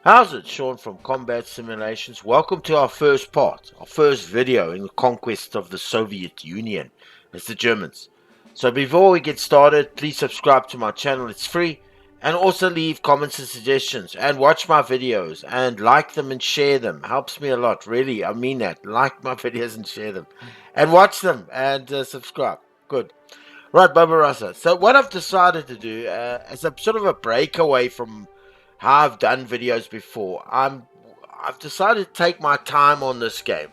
How's it, Sean from Combat Simulations? Welcome to our first part, our first video in the conquest of the Soviet Union. It's the Germans. So before we get started, please subscribe to my channel, it's free. And also leave comments and suggestions. And watch my videos. And like them and share them. Helps me a lot, really. I mean that. Like my videos and share them. And watch them and subscribe. Good. Right, Barbarossa. So what I've decided to do, as a sort of a breakaway from how I've done videos before, I've decided to take my time on this game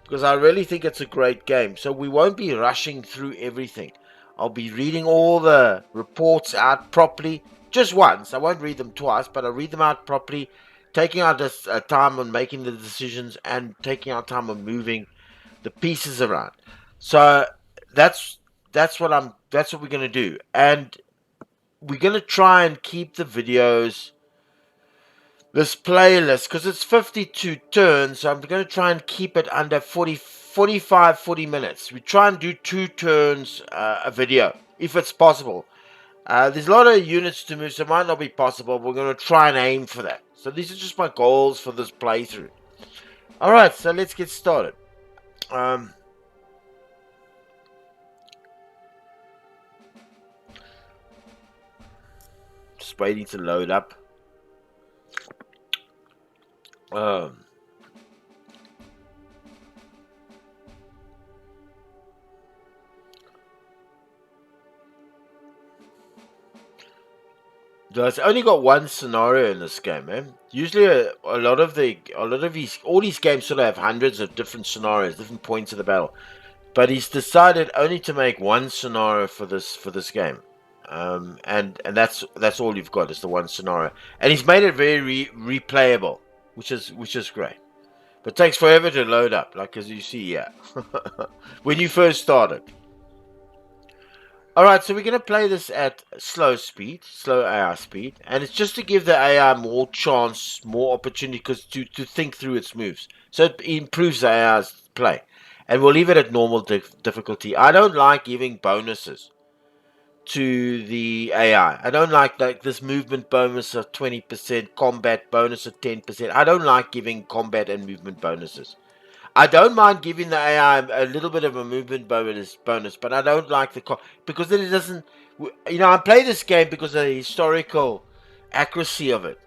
because I really think it's a great game. So we won't be rushing through everything. I'll be reading all the reports out properly just once. I won't read them twice, but I'll read them out properly, taking out this time on making the decisions and taking our time on moving the pieces around. So that's that's what we're gonna do, and we're gonna try and keep the videos, this playlist, because it's 52 turns. So I'm gonna try and keep it under 40 minutes. We try and do 2 turns a video if it's possible. There's a lot of units to move, so it might not be possible. But we're gonna try and aim for that. So these are just my goals for this playthrough. All right, so let's get started. Just waiting to load up. It's only got one scenario in this game, man. Usually, a lot of all these games sort of have hundreds of different scenarios, different points of the battle. But he's decided only to make one scenario for this game, and that's all you've got is the one scenario, and he's made it very replayable, which is great. But it takes forever to load up, like as you see here, when you first started. Alright, so we're going to play this at slow AI speed, and it's just to give the AI more chance, more opportunity to think through its moves. So it improves the AI's play. And we'll leave it at normal difficulty. I don't like giving bonuses to the AI. I don't like this movement bonus of 20%, combat bonus of 10%. I don't like giving combat and movement bonuses. I don't mind giving the AI a little bit of a movement bonus, but I don't like because then it doesn't. I play this game because of the historical accuracy of it.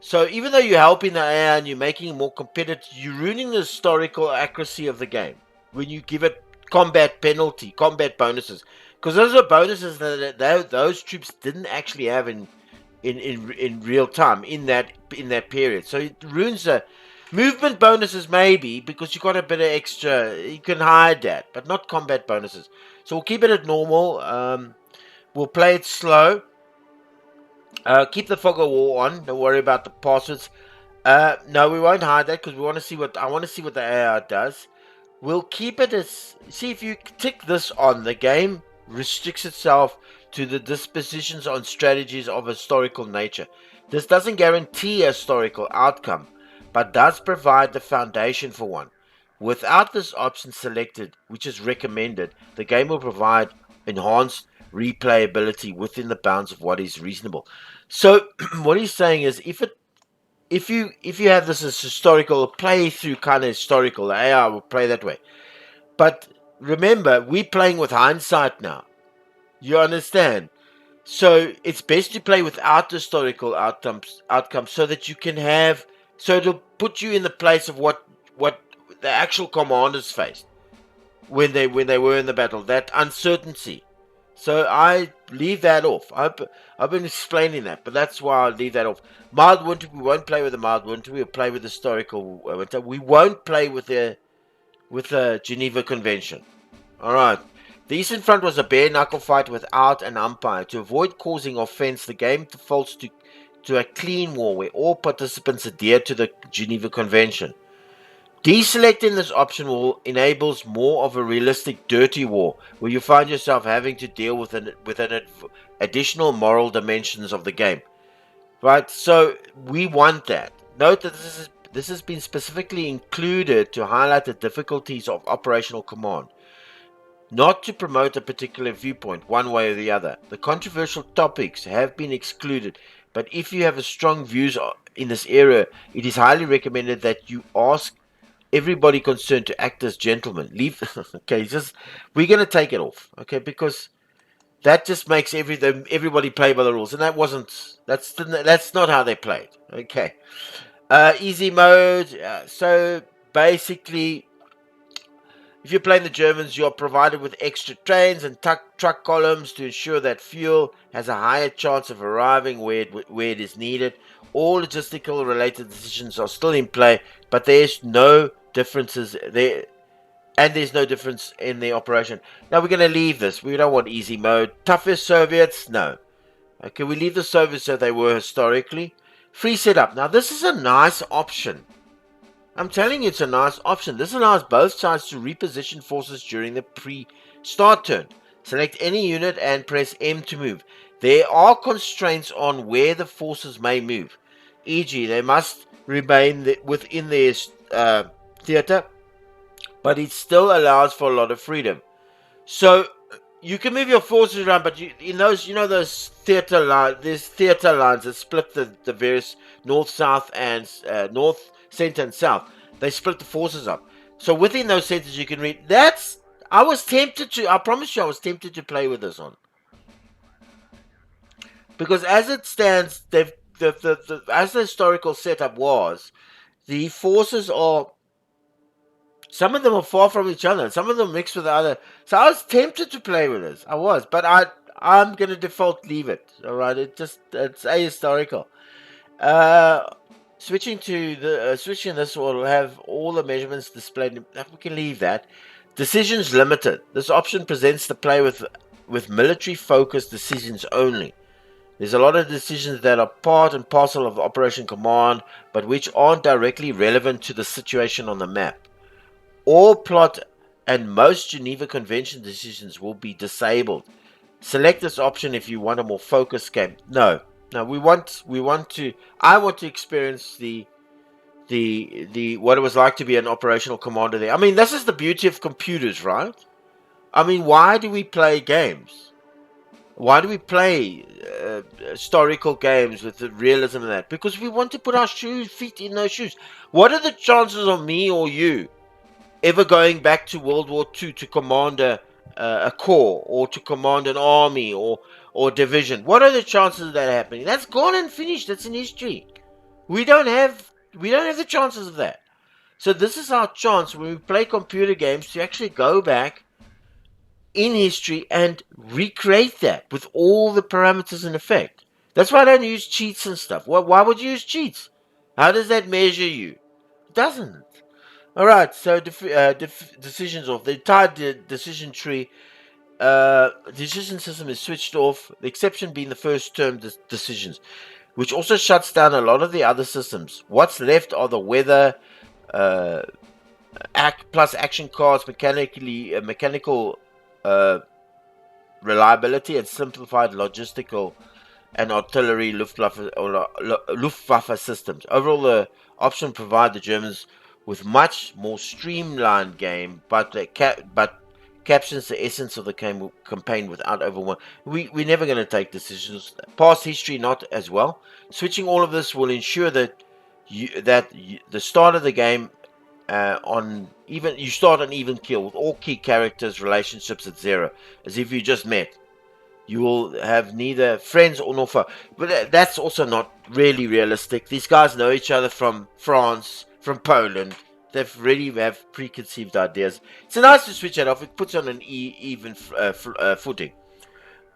So even though you're helping the AI and you're making it more competitive, you're ruining the historical accuracy of the game when you give it combat bonuses, because those are bonuses that those troops didn't actually have in real time in that period. So it ruins the movement bonuses, maybe because you got a bit of extra. You can hide that, but not combat bonuses. So we'll keep it at normal. We'll play it slow. Keep the fog of war on. Don't worry about the passwords. No, we won't hide that because we want to see what I want to see what the AI does. We'll keep it as, see, if you tick this on, the game restricts itself to the dispositions on strategies of historical nature. This doesn't guarantee a historical outcome, but does provide the foundation for one. Without this option selected, which is recommended, the game will provide enhanced replayability within the bounds of what is reasonable. So what he's saying is, if you have this as historical, play through kind of historical, the AI will play that way. But remember, we're playing with hindsight now. You understand? So it's best to play without historical outcomes so that you can have, so it'll put you in the place of what the actual commanders faced when they were in the battle, that uncertainty. So I leave that off. I've been explaining that, but that's why I leave that off. Mild winter, we won't play with the mild winter. We'll play with historical winter. We won't play with the Geneva Convention. All right. The Eastern Front was a bare knuckle fight without an umpire. To avoid causing offense, the game defaults to a clean war where all participants adhere to the Geneva Convention. Deselecting this option will enables more of a realistic dirty war, where you find yourself having to deal with an additional moral dimensions of the game. Right, so we want that. Note that this has been specifically included to highlight the difficulties of operational command, not to promote a particular viewpoint one way or the other. The controversial topics have been excluded But if you have a strong views in this area, it is highly recommended that you ask everybody concerned to act as gentlemen. Leave, okay, just we're gonna take it off, okay, because that just makes everybody play by the rules, and that's not how they played. Okay, easy mode. So basically, if you're playing the Germans, you're provided with extra trains and truck columns to ensure that fuel has a higher chance of arriving where it is needed. All logistical related decisions are still in play, but there's no differences there, and there's no difference in the operation. Now we're going to leave this. We don't want easy mode. Toughest Soviets? No. Okay, we leave the Soviets as they were historically. Free setup. Now this is a nice option. I'm telling you, it's a nice option. This allows both sides to reposition forces during the pre-start turn. Select any unit and press M to move. There are constraints on where the forces may move. E.g., they must remain within their theater, but it still allows for a lot of freedom. So you can move your forces around, but in those, those theater lines, there's theater lines that split the various north, south, and north, center, and south. They split the forces up. So within those centers, you can read. I was tempted to. I promise you, I was tempted to play with this on, because as it stands, as the historical setup was, the forces are. Some of them are far from each other. Some of them mixed with the other. So I was tempted to play with this. I was, but I'm gonna default leave it. All right, it's ahistorical. Uh, switching this will have all the measurements displayed. We can leave that. Decisions limited. This option presents the play with military focused decisions only. There's a lot of decisions that are part and parcel of Operation Command, but which aren't directly relevant to the situation on the map. All plot and most Geneva Convention decisions will be disabled. Select this option if you want a more focused game. No, we want to. I want to experience the what it was like to be an operational commander there. I mean, this is the beauty of computers, right? I mean, why do we play games? Why do we play historical games with the realism and that? Because we want to put our feet in those shoes. What are the chances of me or you ever going back to World War II to command a corps or to command an army or division? What are the chances of that happening? That's gone and finished. That's in history. We don't have the chances of that. So this is our chance when we play computer games to actually go back in history and recreate that with all the parameters in effect. That's why I don't use cheats and stuff. Why would you use cheats? How does that measure you? It doesn't. All right, so decisions off. The entire decision tree, decision system is switched off, the exception being the first term decisions, which also shuts down a lot of the other systems. What's left are the weather, uh, plus action cards, mechanical uh, reliability, and simplified logistical and artillery Luftwaffe systems. Overall, the option provide the Germans with much more streamlined game, but captures the essence of the campaign without overwhelm. We're never going to take decisions. Past history, not as well. Switching all of this will ensure that the start of the game you start on even kill with all key characters relationships at zero, as if you just met. You will have neither friends or no foe. But that's also not really realistic. These guys know each other from France, from Poland. They really have preconceived ideas. It's nice to switch that off. It puts on an even footing.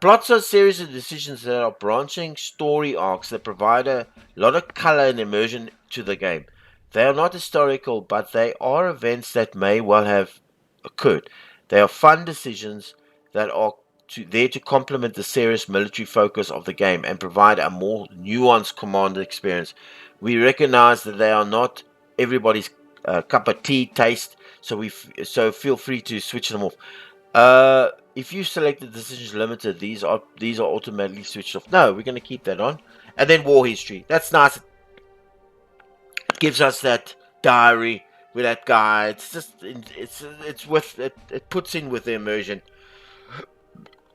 Plots are a series of decisions that are branching story arcs that provide a lot of color and immersion to the game. They are not historical, but they are events that may well have occurred. They are fun decisions that are there to complement the serious military focus of the game and provide a more nuanced commander experience. We recognize that they are not everybody's cup of tea taste, so feel free to switch them off. If you select the decisions limited, these are automatically switched off. No, we're going to keep that on. And then war history. That's nice. It gives us that diary with that guy. It's just it's with it. It puts in with the immersion.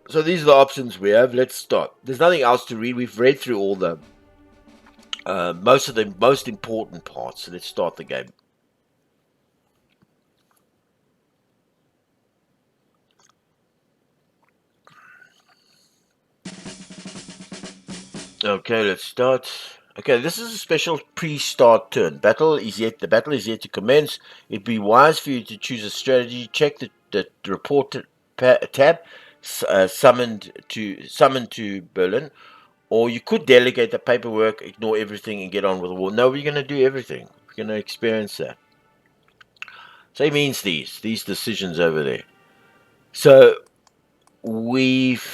So these are the options we have. Let's start. There's nothing else to read. We've read through all the most of the most important parts. So let's start the game. Okay, let's start. Okay, this is a special pre-start turn. The battle is yet to commence. It'd be wise for you to choose a strategy. Check the report tab. Summoned to Berlin, or you could delegate the paperwork, ignore everything, and get on with the war. No, we're going to do everything. We're going to experience that. So it means these decisions over there. So we've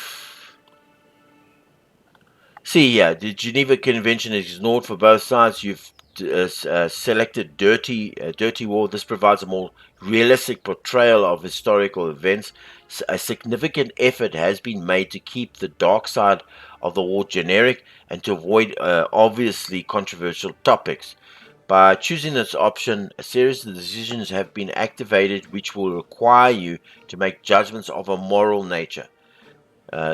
see here, the Geneva Convention is ignored for both sides. You've selected dirty war. This provides a more realistic portrayal of historical events. A significant effort has been made to keep the dark side of the war generic and to avoid obviously controversial topics. By choosing this option, a series of decisions have been activated which will require you to make judgments of a moral nature.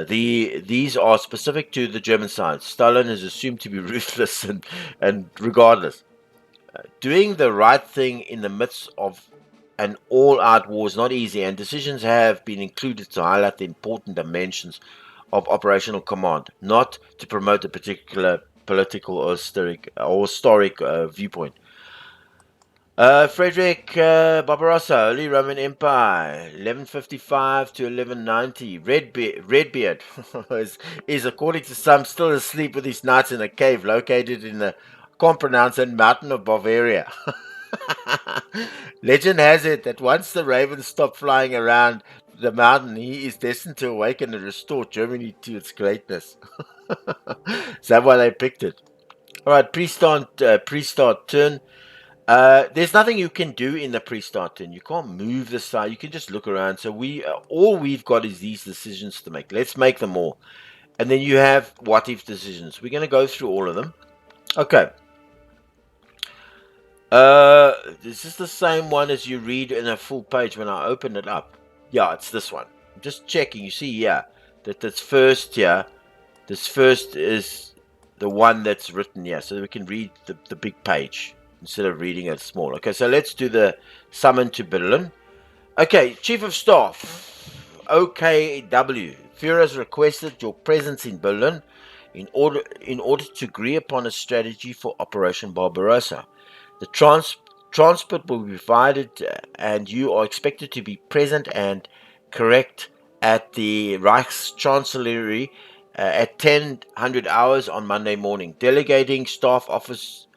These are specific to the German side. Stalin is assumed to be ruthless and regardless. Doing the right thing in the midst of an all-out war is not easy, and decisions have been included to highlight the important dimensions of operational command, not to promote a particular political or historic viewpoint. Frederick Barbarossa, Holy Roman Empire, 1155 to 1190. Redbeard is, according to some, still asleep with his knights in a cave located in the can't pronounce it, mountain of Bavaria. Legend has it that once the ravens stop flying around the mountain, he is destined to awaken and restore Germany to its greatness. Is that why they picked it? All right, pre-start turn. There's nothing you can do in the pre-start turn. You can't move the side. You can just look around. So all we've got is these decisions to make. Let's make them all. And then you have what-if decisions. We're going to go through all of them. Okay. This is the same one as you read in a full page when I open it up. Yeah, it's this one. I'm just checking. You see here that this first here, this first is the one that's written here. So we can read the big page instead of reading it small. Okay, so let's do the summon to Berlin. Okay, Chief of Staff, OKW. Führer has requested your presence in Berlin in order to agree upon a strategy for Operation Barbarossa. The transport will be provided, and you are expected to be present and correct at the Reichschancellery at 10:00 hours on Monday morning. Delegating staff officers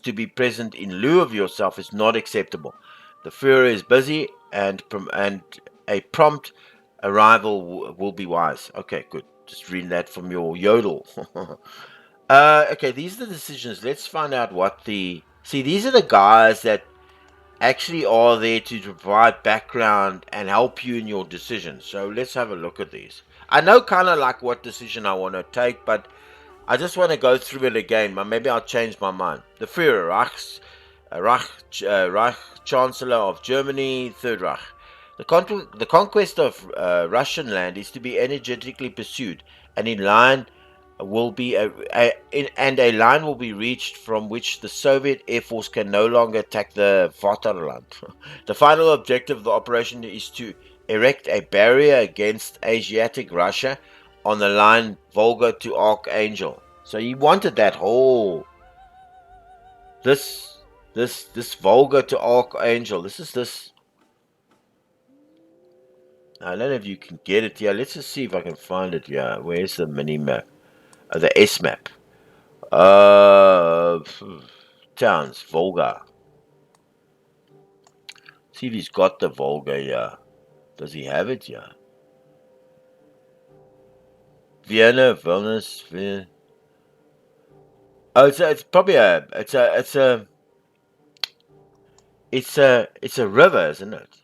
to be present in lieu of yourself is not acceptable. The Führer is busy, and a prompt arrival will be wise. Okay, good. Just reading that from your yodel. Okay, these are the decisions. Let's find out what the... See, these are the guys that actually are there to provide background and help you in your decisions. So let's have a look at these. I know kind of like what decision I want to take, but I just want to go through it again. Maybe I'll change my mind. The Führer, Reich Chancellor of Germany, Third Reich. The conquest of Russian land is to be energetically pursued, and in line will be a line will be reached from which the Soviet Air Force can no longer attack the Vaterland. The final objective of the operation is to erect a barrier against Asiatic Russia on the line Volga to Archangel. So he wanted that whole this Volga to Archangel. This. I don't know if you can get it here. Let's just see if I can find it here. Where's the mini map? The S map. Uh, Towns, Volga. See if he's got the Volga here. Does he have it here? Vienna, Vilnius, Vienna. Oh, it's probably it's a river, isn't it?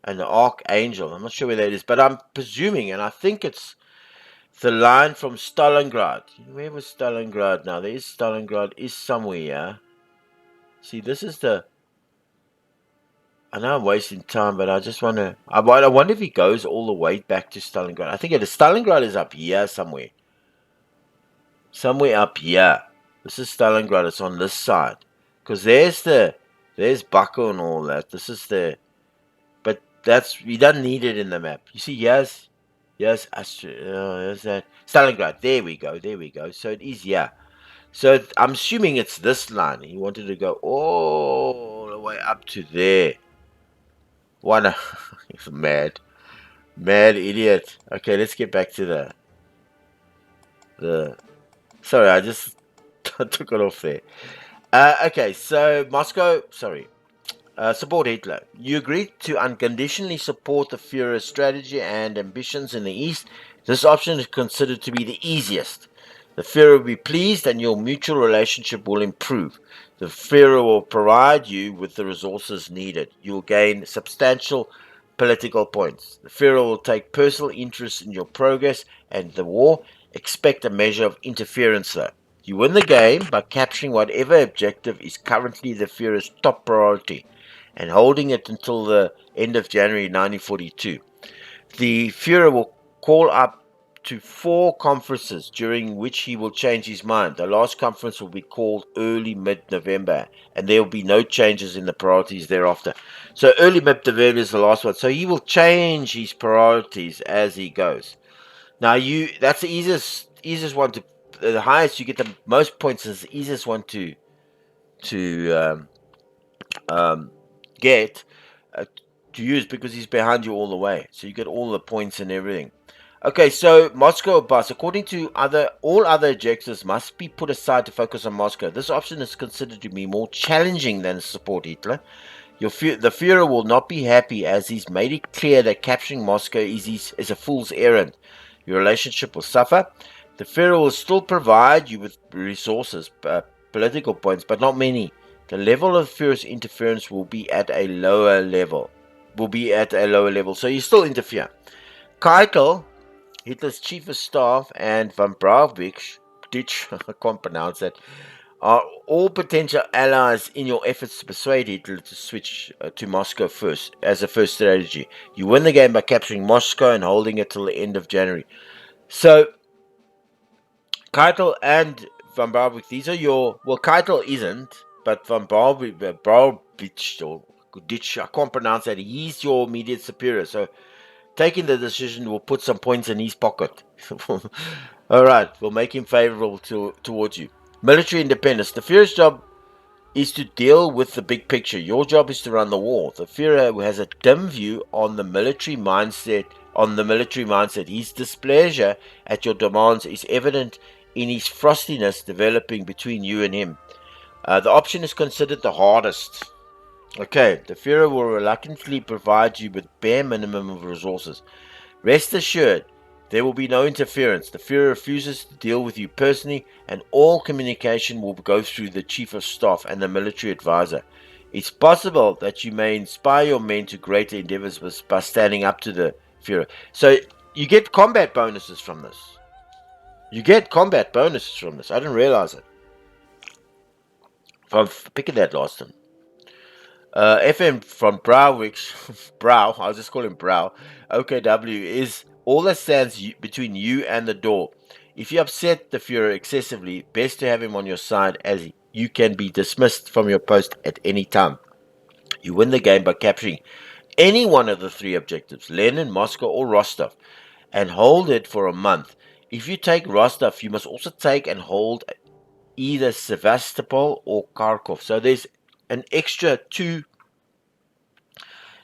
And the Archangel. I'm not sure where that is, but I'm presuming, and I think it's the line from Stalingrad. Where was Stalingrad now? There is Stalingrad is somewhere here. See, this is the... I know I'm wasting time, but I just want to... I wonder if he goes all the way back to Stalingrad. I think Stalingrad is up here somewhere. Somewhere up here. This is Stalingrad. It's on this side. Because there's Baku and all that. This is the, but we don't need it in the map. You see, yes, here's that Stalingrad. There we go. There we go. So it is, yeah. So I'm assuming it's this line. He wanted to go all the way up to there. What a he's mad idiot. Okay, let's get back to the. Sorry, I just took it off there. Okay, so Moscow. Sorry, support Hitler. You agreed to unconditionally support the Führer's strategy and ambitions in the East. This option is considered to be the easiest. The Führer will be pleased and your mutual relationship will improve. The Führer will provide you with the resources needed. You will gain substantial political points. The Führer will take personal interest in your progress and the war. Expect a measure of interference though. You win the game by capturing whatever objective is currently the Führer's top priority and holding it until the end of January 1942. The Führer will call up to 4 conferences during which he will change his mind. The last conference will be called early mid-November, and there will be no changes in the priorities thereafter. So early mid-November is the last one. So he will change his priorities as he goes. Now that's the easiest one to, the highest you get the most points is the easiest one to get to use because he's behind you all the way. So you get all the points and everything. Okay, so Moscow or bust. According to all other objectives must be put aside to focus on Moscow. This option is considered to be more challenging than support Hitler. The Führer will not be happy as he's made it clear that capturing Moscow is a fool's errand. Your relationship will suffer. The Führer will still provide you with resources, political points, but not many. The level of Führer's interference will be at a lower level. So you still interfere. Keitel, Hitler's chief of staff, and Von Brauwich, I can't pronounce that, are all potential allies in your efforts to persuade Hitler to switch to Moscow first, as a first strategy. You win the game by capturing Moscow and holding it till the end of January. So, Keitel and Von Brauwich, these are your, well, Keitel isn't, but Von Brauwich, or Ditch, I can't pronounce that, he's your immediate superior, so taking the decision will put some points in his pocket. Alright, we'll make him favorable towards you. Military independence. The Führer's job is to deal with the big picture. Your job is to run the war. The Führer has a dim view on the military mindset. His displeasure at your demands is evident in his frostiness developing between you and him. The option is considered the hardest. Okay, the Führer will reluctantly provide you with bare minimum of resources. Rest assured, there will be no interference. The Führer refuses to deal with you personally, and all communication will go through the Chief of Staff and the military advisor. It's possible that you may inspire your men to greater endeavors by standing up to the Führer. So you get combat bonuses from this. I didn't realize it. If I'm picking that last one. FM from Browwich, I'll just call him Brow, OKW, is all that stands between you and the door. If you upset the Führer excessively, best to have him on your side, as you can be dismissed from your post at any time. You win the game by capturing any one of the 3 objectives, Lenin, Moscow, or Rostov, and hold it for a month. If you take Rostov, you must also take and hold either Sevastopol or Kharkov. So there's an extra 2.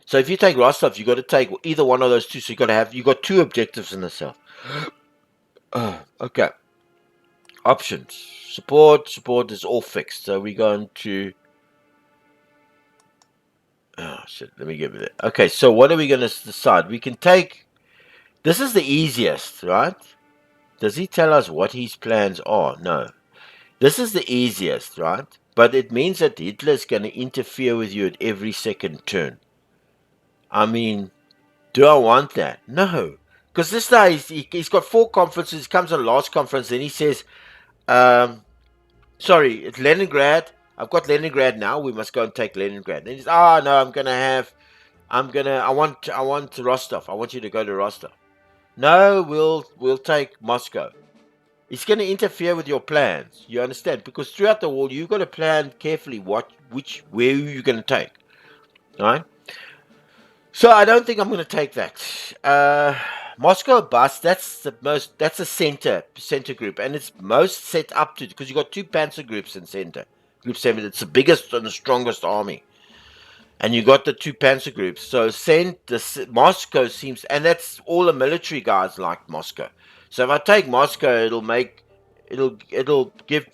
So if you take Rostov, you got to take either one of those 2. So you got 2 objectives in the south. Okay. Options. Support is all fixed. So we're going to. Oh shit! Let me give it. Okay. So what are we going to decide? We can take. This is the easiest, right? Does he tell us what his plans are? No. This is the easiest, right? But it means that Hitler is going to interfere with you at every second turn. I mean, do I want that? No. Because this guy, he's got 4 conferences. He comes on the last conference and he says, sorry, it's Leningrad. I've got Leningrad now. We must go and take Leningrad. And he's, no, I want Rostov. I want you to go to Rostov. No, we'll take Moscow. It's going to interfere with your plans. You understand? Because throughout the war, you've got to plan carefully where you're going to take. Right? So I don't think I'm going to take that. Moscow bus. That's a center group, and it's most set up to because you got two panzer groups in center. Group 7. It's the biggest and the strongest army, and you got the two panzer groups. So Moscow seems, and that's all the military guys like Moscow. So if I take Moscow, it'll give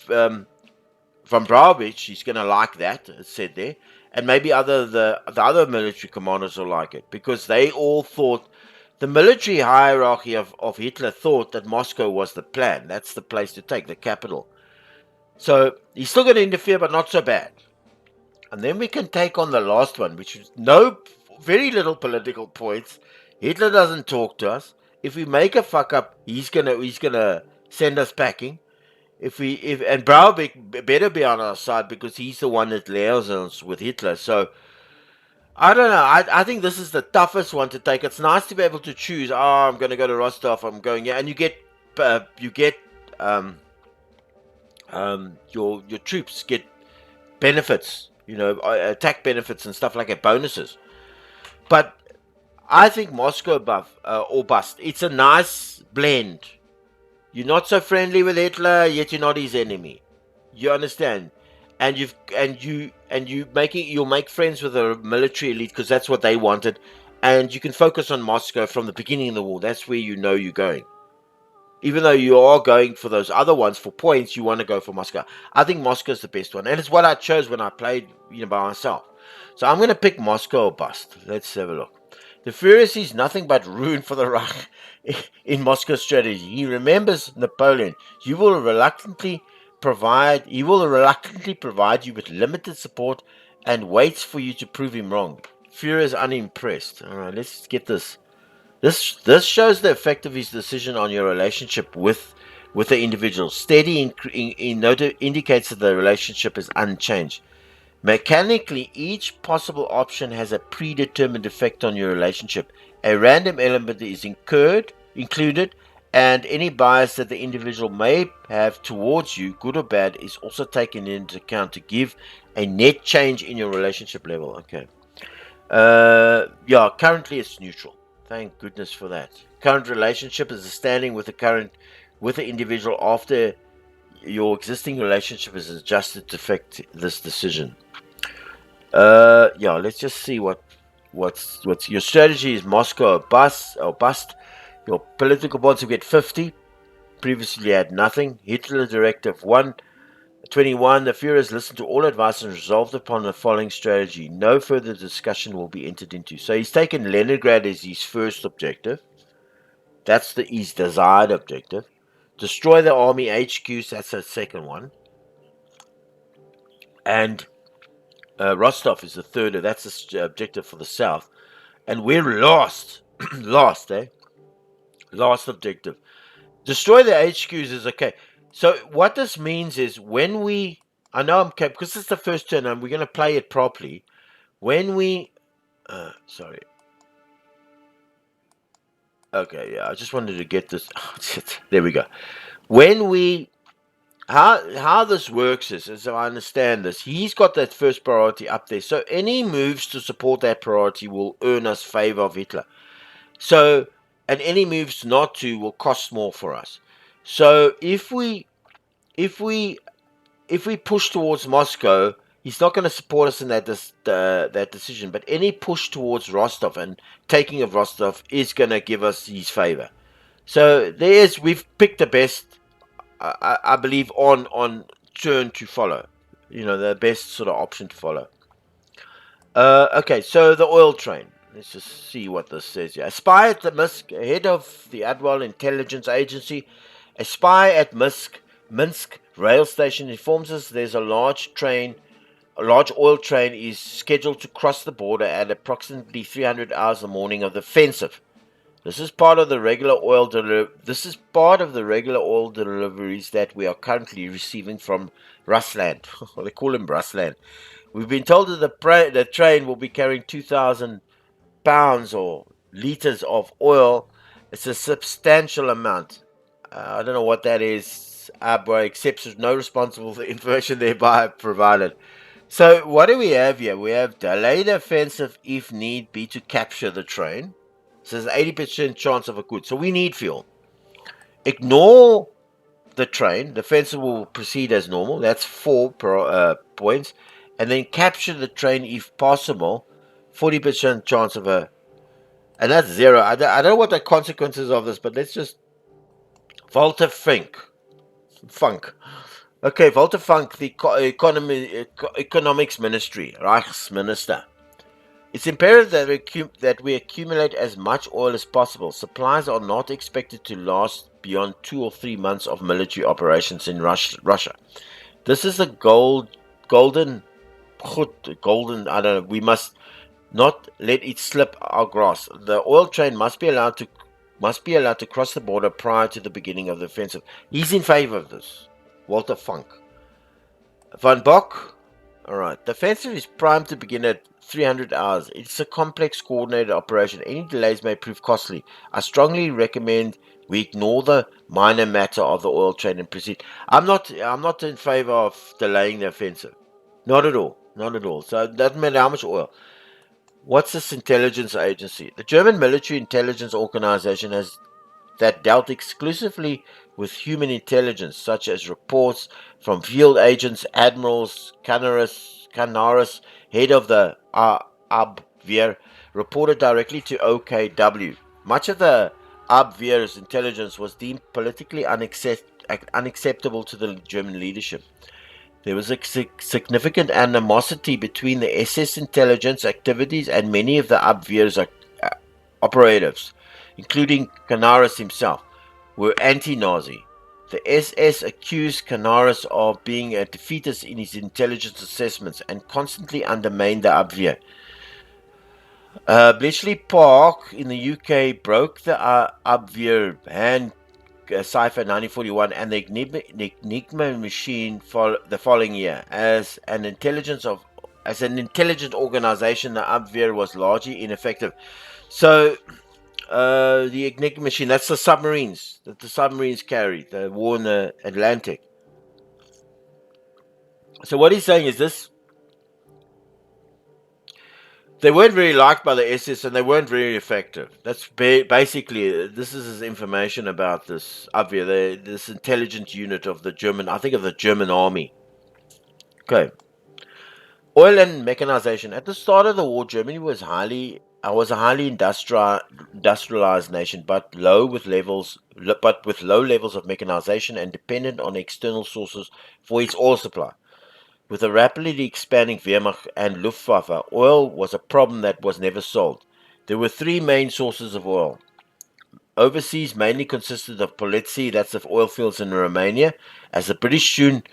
from Brauwich, he's going to like that. It's said there, and maybe the other military commanders will like it because they all thought the military hierarchy of Hitler thought that Moscow was the plan. That's the place to take, the capital. So he's still going to interfere, but not so bad. And then we can take on the last one, which is very little political points. Hitler doesn't talk to us. If we make a fuck up, he's gonna send us packing. And Braubach better be on our side because he's the one that liaisons with Hitler. So I don't know. I think this is the toughest one to take. It's nice to be able to choose. Oh, I'm going to go to Rostov. I'm going here, and you get um, your troops get benefits. Attack benefits and stuff like that, bonuses. But I think Moscow or bust. It's a nice blend. You're not so friendly with Hitler, yet you're not his enemy. You understand? And you'll make friends with the military elite because that's what they wanted, and you can focus on Moscow from the beginning of the war. That's where you know you're going. Even though you are going for those other ones for points, you want to go for Moscow. I think Moscow's the best one, and it's what I chose when I played, by myself. So I'm going to pick Moscow or bust. Let's have a look. The Furious is nothing but ruin for the Reich in Moscow's strategy. He remembers Napoleon. He will reluctantly provide you with limited support and waits for you to prove him wrong. Fuhrer is unimpressed. All right, let's get this. This shows the effect of his decision on your relationship with the individual. Steady indicates that the relationship is unchanged. Mechanically, each possible option has a predetermined effect on your relationship. A random element is included, and any bias that the individual may have towards you, good or bad, is also taken into account to give a net change in your relationship level. Okay. Currently it's neutral. Thank goodness for that. Current relationship is a standing with the individual after your existing relationship is adjusted to affect this decision. Let's just see what's your strategy is. Moscow or bust. Your political bonds will get 50. Previously you had nothing. Hitler Directive 121. The Führers listened to all advice and resolved upon the following strategy. No further discussion will be entered into. So he's taken Leningrad as his first objective. That's his desired objective. Destroy the army HQs. That's the second one. And Rostov is the third. That's the objective for the south. And we're lost. Last objective. Destroy the HQs is okay. So what this means is when we... I know I'm... Because it's the first turn and we're going to play it properly. When we... sorry. Okay, yeah. I just wanted to get this... There we go. When we... How this works is, as I understand this, he's got that first priority up there. So any moves to support that priority will earn us favor of Hitler. So, and any moves not to will cost more for us. So if we push towards Moscow, he's not going to support us in that decision. But any push towards Rostov and taking of Rostov is going to give us his favor. So we've picked the best. I believe on turn to follow, the best sort of option to follow. Okay, so the oil train. Let's just see what this says here. A spy at the Minsk, head of the Adwal Intelligence Agency, a spy at Minsk rail station informs us there's a large oil train is scheduled to cross the border at approximately 300 hours in the morning of the offensive. This is part of the regular oil deliveries that we are currently receiving from Rusland. They call him Rusland. We've been told that the train will be carrying 2,000 pounds or liters of oil. It's a substantial amount. I don't know what that is. Abra accepts no responsible for information thereby provided. So what do we have here? We have delay the offensive if need be to capture the train. So there's 80% chance of a good. So we need fuel. Ignore the train. The offensive will proceed as normal. That's 4 points. And then capture the train if possible. 40% chance of a. And that's 0. I don't know what the consequences of this, but let's just. Walter Funk. Okay, Walter Funk, the economics ministry, Reichsminister. It's imperative that we accumulate as much oil as possible. Supplies are not expected to last beyond 2 or 3 months of military operations in Russia. This is a golden, I don't know. We must not let it slip our grasp. The oil train must be allowed to cross the border prior to the beginning of the offensive. He's in favor of this. Walter Funk. Van Bock. Alright. The offensive is primed to begin at 300 hours. It's a complex coordinated operation. Any delays may prove costly. I strongly recommend we ignore the minor matter of the oil train and proceed. I'm not in favor of delaying the offensive. Not at all. Not at all. So it doesn't matter how much oil. What's this intelligence agency? The German military intelligence organization has that dealt exclusively with human intelligence, such as reports from field agents, admirals. Canaris, head of the Abwehr, reported directly to OKW. Much of the Abwehr's intelligence was deemed politically unacceptable to the German leadership. There was a significant animosity between the SS intelligence activities and many of the Abwehr's operatives, including Canaris himself, were anti-Nazi. The SS accused Canaris of being a defeatist in his intelligence assessments and constantly undermined the Abwehr. Bletchley Park in the UK broke the Abwehr hand cipher 1941 and the Enigma machine for the following year. As an intelligent organization, the Abwehr was largely ineffective. So the Enigma machine, that's the submarines that the submarines carried, the war in the Atlantic. So what he's saying is this: they weren't very liked by the SS and they weren't very effective. That's basically, this is his information about this Abwehr, this intelligence unit of the German, I think of the German army. Okay. Oil and mechanization. At the start of the war, Germany was a highly industrialized nation, but with low levels of mechanization and dependent on external sources for its oil supply. With a rapidly expanding Wehrmacht and Luftwaffe, oil was a problem that was never solved. There were 3 main sources of oil. Overseas mainly consisted of Politsy, that's the oil fields in Romania, as the British soon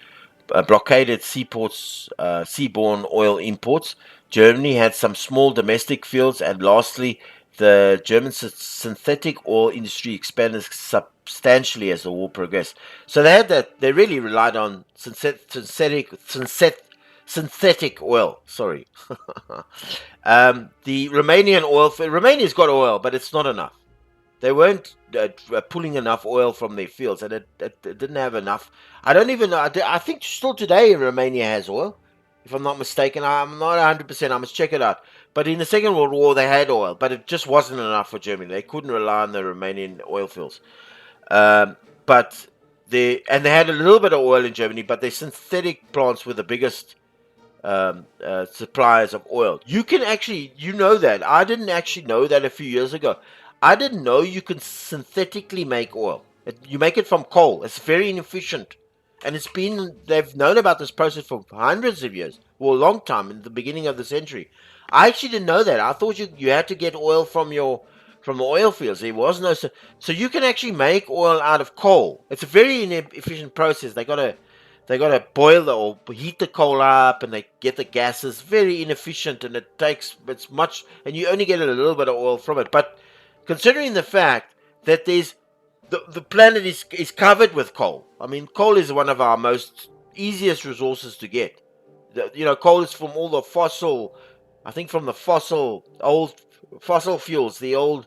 blockaded seaborne oil imports. Germany had some small domestic fields, and lastly, the German synthetic oil industry expanded substantially as the war progressed. So they really relied on synthetic oil. Sorry. The Romanian oil. Romania's got oil, but it's not enough. They weren't pulling enough oil from their fields, and it didn't have enough. I don't even know. I think still today Romania has oil, if I'm not mistaken. I'm not 100%. I must check it out. But in the Second World War, they had oil, but it just wasn't enough for Germany. They couldn't rely on the Romanian oil fields. But they had a little bit of oil in Germany, but their synthetic plants were the biggest suppliers of oil. You can actually, that. I didn't actually know that a few years ago. I didn't know you can synthetically make oil. You make it from coal. It's very inefficient. And they've known about this process for hundreds of years, or a long time, in the beginning of the century. I actually didn't know that. I thought you had to get oil from the oil fields. There was no, so you can actually make oil out of coal. It's a very inefficient process. They gotta boil or heat the coal up, and they get the gases. Very inefficient, and it's much, and you only get a little bit of oil from it. But considering the fact that the planet is covered with coal. I mean, coal is one of our most easiest resources to get. Coal is from all the old fossil fuels, the old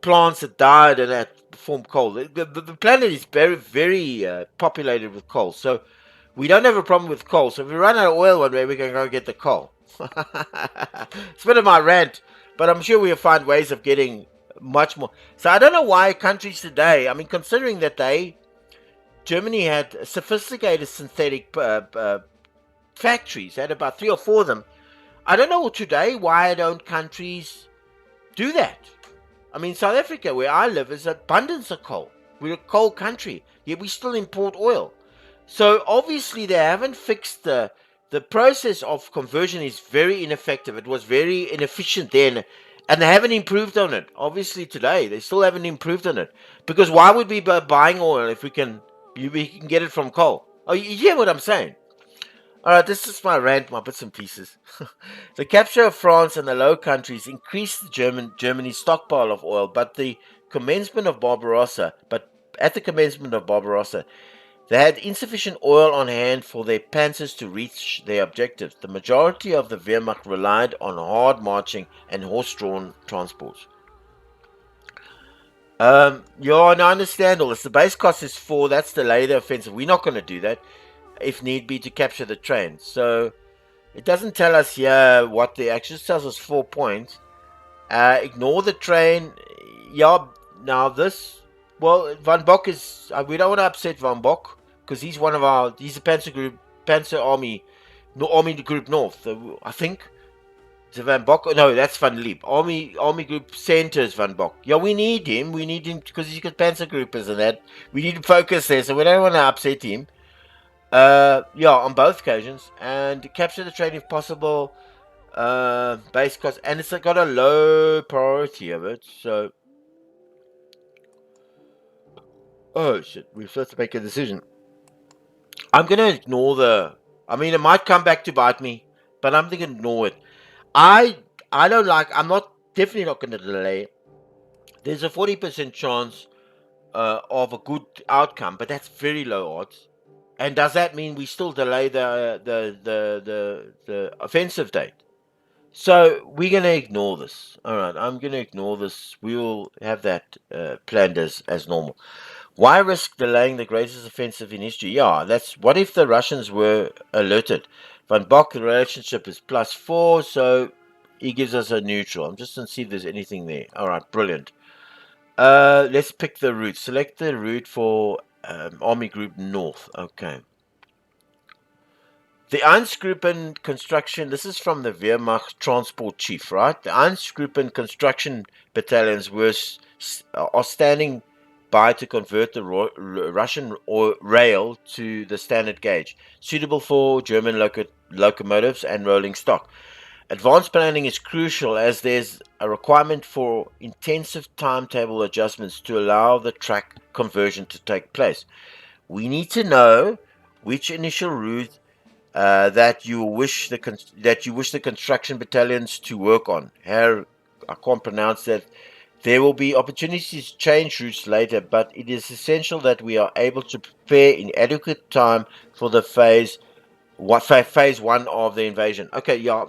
plants that died and that form coal. The planet is very, very populated with coal. So we don't have a problem with coal. So if we run out of oil one day, we can go get the coal. It's a bit of my rant, but I'm sure we'll find ways of getting much more. So I don't know why countries today, I mean, considering that Germany had sophisticated synthetic factories, had about 3 or 4 of them. I don't know today why don't countries do that. I mean, South Africa, where I live, is abundance of coal. We're a coal country, yet we still import oil. So obviously they haven't fixed the process of conversion is very ineffective. It was very inefficient then, and they haven't improved on it. Obviously today they still haven't improved on it, because why would we be buying oil if we can get it from coal? Oh, you hear what I'm saying? All right, this is my rant, my bits and pieces. The capture of France and the Low Countries increased Germany's stockpile of oil, but at the commencement of Barbarossa, they had insufficient oil on hand for their panzers to reach their objectives. The majority of the Wehrmacht relied on hard marching and horse-drawn transports. Yeah, and I understand all this. The base cost is 4. That's delay the offensive. We're not going to do that, if need be, to capture the train. So it doesn't tell us here what the action tells us 4 points. Ignore the train. Yeah, now this. Well, Van Bock is. We don't want to upset Van Bock because he's one of our. He's a Panzer Army Group North. I think. Is it Van Bock? No, that's Van Liep. Army Group Center is Van Bock. Yeah, we need him. We need him because he's got Panzer Groupers and that. We need to focus there, so we don't want to upset him. Yeah, on both occasions, and capture the train if possible. Base cost, and it's got a low priority of it. So, oh shit, we're supposed to make a decision. I'm gonna ignore the. I mean, it might come back to bite me, but I'm gonna ignore it. I don't like. I'm definitely not gonna delay. There's a 40% chance of a good outcome, but that's very low odds. And does that mean we still delay the offensive date? So we're going to ignore this. All right, I'm going to ignore this. We will have that planned as normal. Why risk delaying the greatest offensive in history? Yeah, that's what if the Russians were alerted. Van Bock, the relationship is +4, so he gives us a neutral. I'm just going to see if there's anything there. All right, brilliant. Let's pick the route. Select the route for Army Group North. Okay. The Einsgruppen construction, this is from the Wehrmacht transport chief, right? The Einsgruppen construction battalions are standing by to convert the Russian rail to the standard gauge, suitable for German locomotives and rolling stock. Advanced planning is crucial as there's a requirement for intensive timetable adjustments to allow the track conversion to take place. We need to know which initial route that you wish the construction battalions to work on. Here, I can't pronounce that. There will be opportunities to change routes later, but it is essential that we are able to prepare in adequate time for the phase 1 of the invasion. Okay, yeah,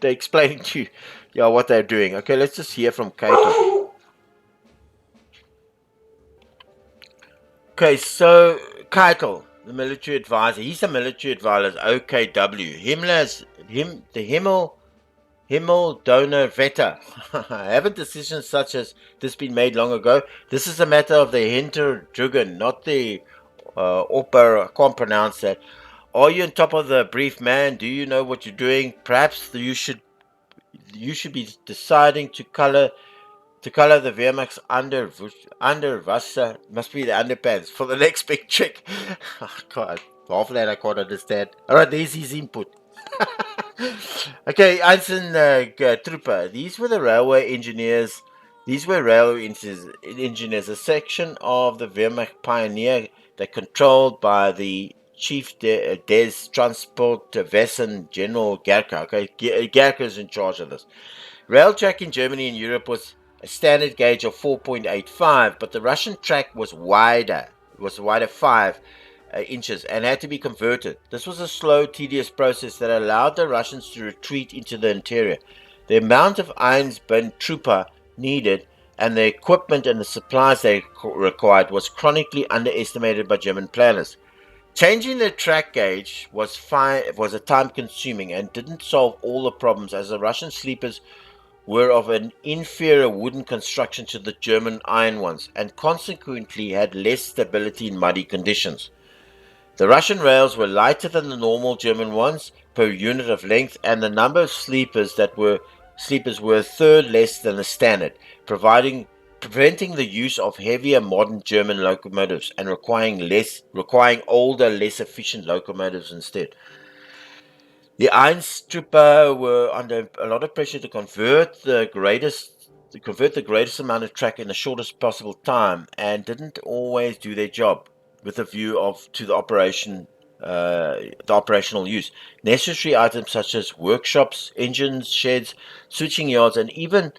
they're explaining to you, yeah, what they're doing. Okay, let's just hear from Kato. Okay, so Keitel, the military advisor, he's the military advisor, OKW. Himmel Donor Vetter. Haven't decisions such as this been made long ago? This is a matter of the hindering, not the Opera. I can't pronounce that. Are you on top of the brief, man? Do you know what you're doing? Perhaps you should be deciding to color the Wehrmacht's Underwasser, must be the underpants, for the next big trick. Oh, God, half of that I can't understand. Alright, there's his input. Okay, Einstein Trooper. These were railway engineers, a section of the Wehrmacht pioneer that controlled by the Chief des Transport Wesen, General Gerka. Okay, Gerka is in charge of this. Rail track in Germany and Europe was a standard gauge of 4.85, but the Russian track was wider. It was wider 5 inches and had to be converted. This was a slow, tedious process that allowed the Russians to retreat into the interior. The amount of Einsbahn Trooper needed and the equipment and the supplies they required was chronically underestimated by German planners. Changing the track gauge was a time-consuming and didn't solve all the problems, as the Russian sleepers were of an inferior wooden construction to the German iron ones, and consequently had less stability in muddy conditions. The Russian rails were lighter than the normal German ones per unit of length, and the number of sleepers were a third less than the standard, preventing the use of heavier modern German locomotives and requiring older, less efficient locomotives instead. The Einstrupper were under a lot of pressure to convert the greatest amount of track in the shortest possible time, and didn't always do their job with a view to the operational use. Necessary items such as workshops, engines, sheds, switching yards, and even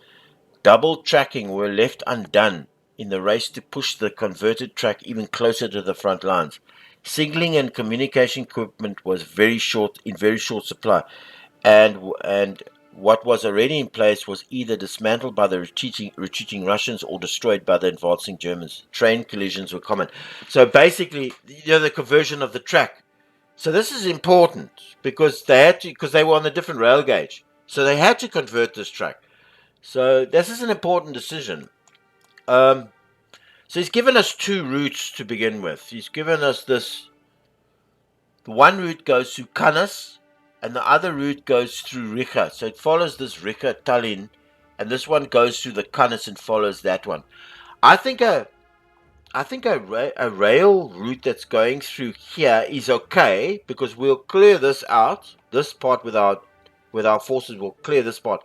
double tracking were left undone in the race to push the converted track even closer to the front lines. Signaling and communication equipment was very short supply, and what was already in place was either dismantled by the retreating Russians or destroyed by the advancing Germans. Train collisions were common. So basically, the conversion of the track. So this is important because they were on a different rail gauge. So they had to convert this track. So this is an important decision. So he's given us two routes to begin with. He's given us this. The one route goes through Cannes, and the other route goes through Riga. So it follows this Riga Tallinn, and this one goes through the Cannes and follows that one. I think a rail route that's going through here is okay because we'll clear this out. This part with our forces will clear this part.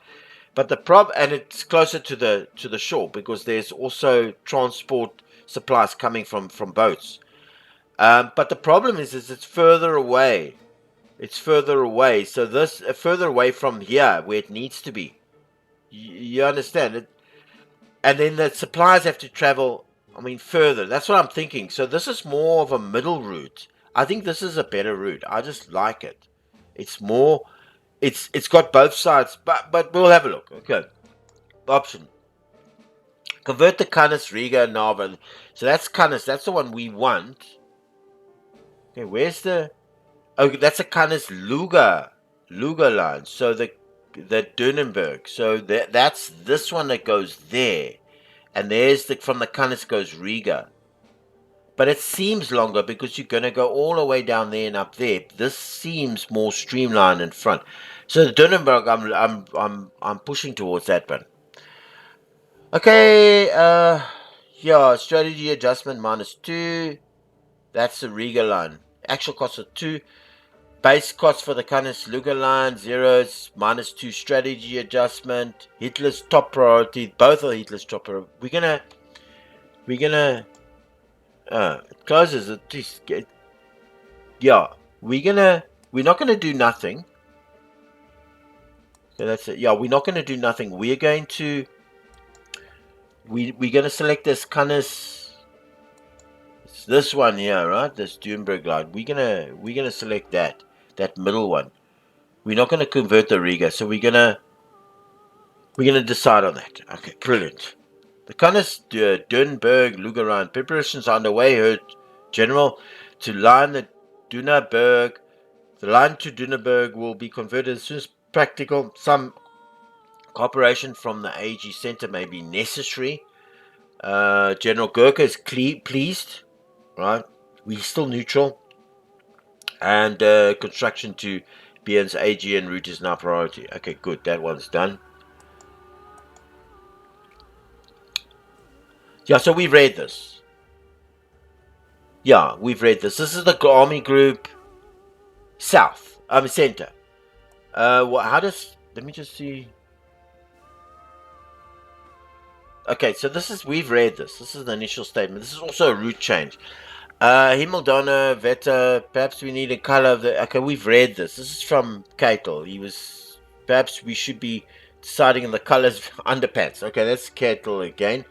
But and it's closer to the shore because there's also transport supplies coming from boats. But the problem is it's further away. It's further away. So this further away from here where it needs to be. You understand it? And then the supplies have to travel. I mean, further. That's what I'm thinking. So this is more of a middle route. I think this is a better route. I just like it. It's more. It's got both sides, but we'll have a look. Okay. Option. Convert the Canis, Riga, and Narva. So that's Canis. That's the one we want. Okay, where's the... Oh, that's a Canis Luga line. So the Durnenberg. So that's this one that goes there. And there's from the Canis goes Riga. But it seems longer because you're going to go all the way down there and up there. This seems more streamlined in front. So the Durnenberg, I'm pushing towards that one. Okay, yeah, strategy adjustment -2. That's the Riga line. Actual cost of 2. Base cost for the Canis Luga line, 0, -2 strategy adjustment. Hitler's top priority. Both are Hitler's top priority. We're gonna it closes at least. Yeah, we're not gonna do nothing. So that's it. Yeah, we're not gonna do nothing. We're going to we're gonna select this Canis. It's this one here, right? This Durenberg line. We're gonna select that middle one. We're not gonna convert the Riga, so we're gonna decide on that. Okay, brilliant. The Canis Durenberg Lugaran preparations are underway. Heard General to line the Dunaberg. The line to Dunaberg will be converted as soon as practical. Some cooperation from the AG Center may be necessary. General Gurkha is pleased, right? We're still neutral. And construction to BN's AGN route is now priority. Okay, good. That one's done. Yeah, so we've read this. Yeah, we've read this. This is the army group south. Center. How does... Let me just see... Okay, so we've read this. This is the initial statement. This is also a route change. Himmeldonner, Veta, perhaps we need a color of the... Okay, we've read this. This is from Keitel. Perhaps we should be deciding on the colors of underpants. Okay, that's Keitel again.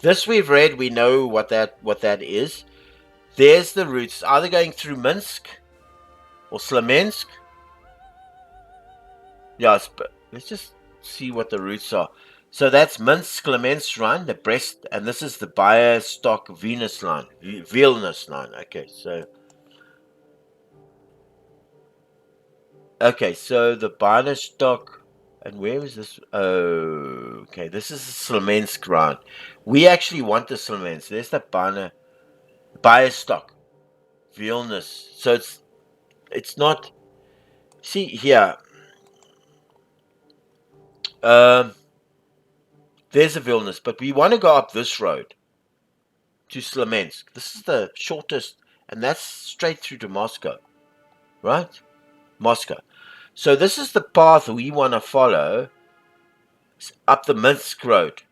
This we've read. We know what that is. There's the routes. Either going through Minsk or Slamensk. Yeah, let's just see what the routes are. So that's Minsk Clements line, the Brest, and this is the Bayer Stock Venus line, Vilnius line. So the Bayer Stock, and where is this? Oh, okay, this is the Slemensk line. We actually want the Slemensk. There's the Bayer Stock Vilnius. So it's not. See here. Um, there's a Vilnius, but we want to go up this road to Slemensk. This is the shortest, and that's straight through to Moscow, right? Moscow. So this is the path we want to follow up the Minsk road.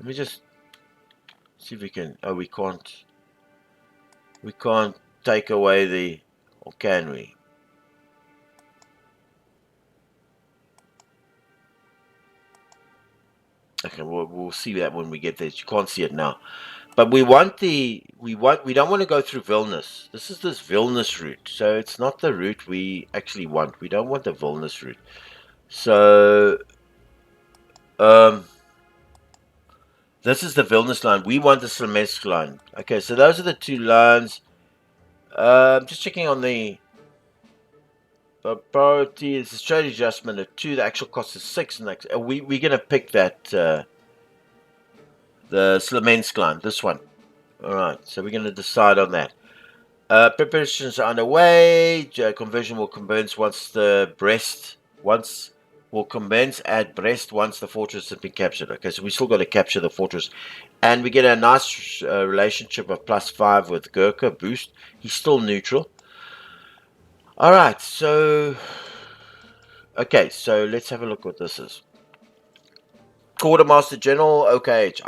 Let me just see if we can. Oh, we can't. We can't take away the. Or can we? Okay, we'll see that when we get there. You can't see it now. But we don't want to go through Vilnius. This is this Vilnius route. So it's not the route we actually want. We don't want the Vilnius route. So this is the Vilnius line. We want the Slemensk line. Okay, so those are the two lines. Just checking on the priority. It's a strategy adjustment of 2. The actual cost is 6. And we're going to pick that, the Slemensk line, this one. All right, so we're going to decide on that. Preparations are underway. Conversion will commence once the Brest. Will commence at Brest once the fortress has been captured. Okay, so we still got to capture the fortress. And we get a nice relationship of +5 with Gurkha boost. He's still neutral. Alright, so... Okay, so let's have a look what this is. Quartermaster General OKH.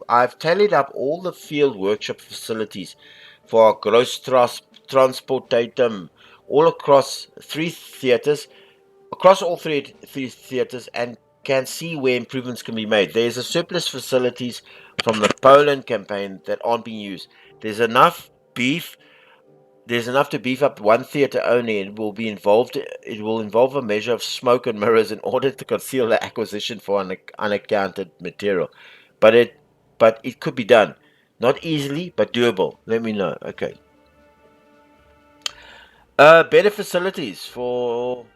I've tallied up all the field workshop facilities for gross transportatum all across 3 theaters. Across all three theaters, and can see where improvements can be made. There's a surplus facilities from the Poland campaign that aren't being used. There's enough to beef up one theater only, and it will involve a measure of smoke and mirrors in order to conceal the acquisition for unaccounted material. But it could be done. Not easily, but doable. Let me know. Okay. Better facilities for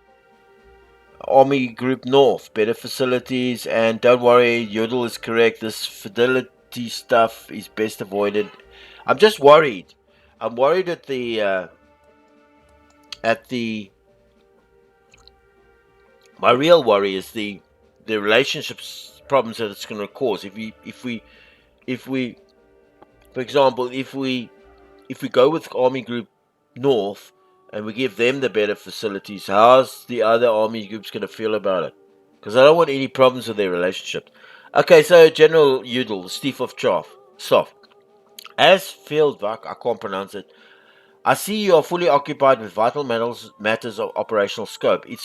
Army Group North, better facilities, and don't worry, Yodel is correct. This fidelity stuff is best avoided. I'm just worried. I'm worried at the. My real worry is the relationships problems that it's going to cause. If we, for example, if we go with Army Group North and we give them the better facilities, how's the other army groups going to feel about it? Because I don't want any problems with their relationship. Okay, so General Udall, Steve of Staff. As Fieldwork, I can't pronounce it. I see you are fully occupied with vital matters of operational scope. It is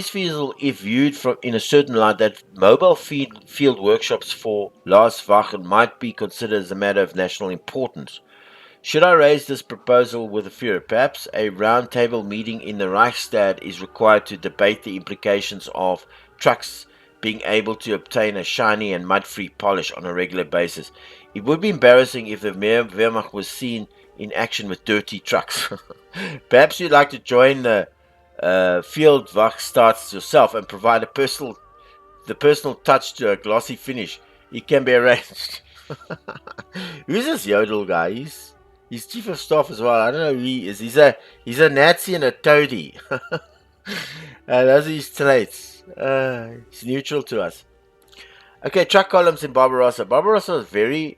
feasible if viewed from in a certain light that mobile field workshops for Last Wachen might be considered as a matter of national importance. Should I raise this proposal with the Führer? Perhaps a round-table meeting in the Reichstag is required to debate the implications of trucks being able to obtain a shiny and mud-free polish on a regular basis. It would be embarrassing if the Wehrmacht was seen in action with dirty trucks. Perhaps you'd like to join the Fieldwacht starts yourself and provide the personal touch to a glossy finish. It can be arranged. Who's this Yodel guy? He's chief of staff as well. I don't know who he is. He's a Nazi and a toady. Those are his traits. He's neutral to us. Okay, truck columns in Barbarossa. Barbarossa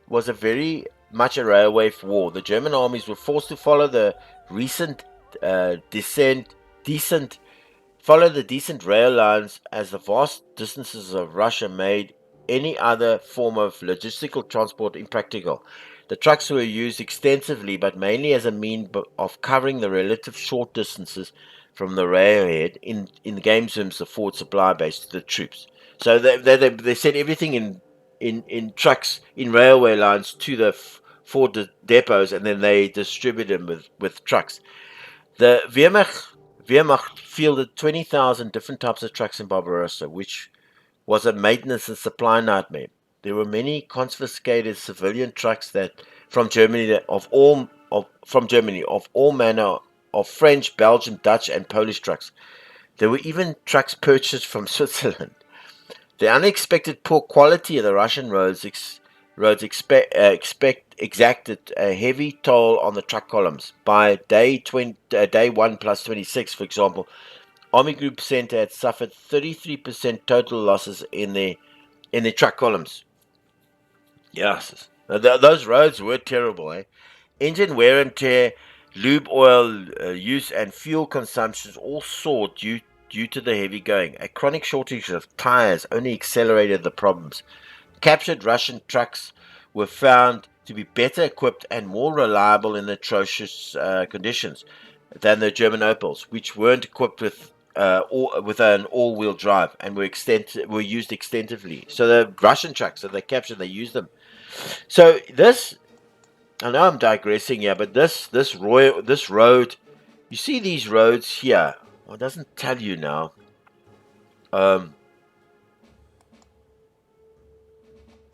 was a very much a railway war. The German armies were forced to follow the recent decent rail lines, as the vast distances of Russia made any other form of logistical transport impractical. The trucks were used extensively, but mainly as a means of covering the relative short distances from the railhead in the game terms, the forward supply base to the troops. So they sent everything in trucks in railway lines to the four depots, and then they distribute them with trucks. The Wehrmacht fielded 20,000 different types of trucks in Barbarossa, which was a maintenance and supply nightmare. There were many confiscated civilian trucks that from Germany of all manner of French, Belgian, Dutch, and Polish trucks. There were even trucks purchased from Switzerland. The unexpected poor quality of the Russian exacted a heavy toll on the truck columns. By day 1 plus 26, for example, Army Group Center had suffered 33% total losses in their truck columns. Yes, those roads were terrible, eh? Engine wear and tear, lube oil use, and fuel consumption all soared due to the heavy going. A chronic shortage of tires only accelerated the problems. Captured Russian trucks were found to be better equipped and more reliable in atrocious conditions than the German Opels, which weren't equipped with an all-wheel drive and were used extensively. So the Russian trucks that they captured, they used them. So this, I know I'm digressing here, but this road, you see these roads here. Well, it doesn't tell you now.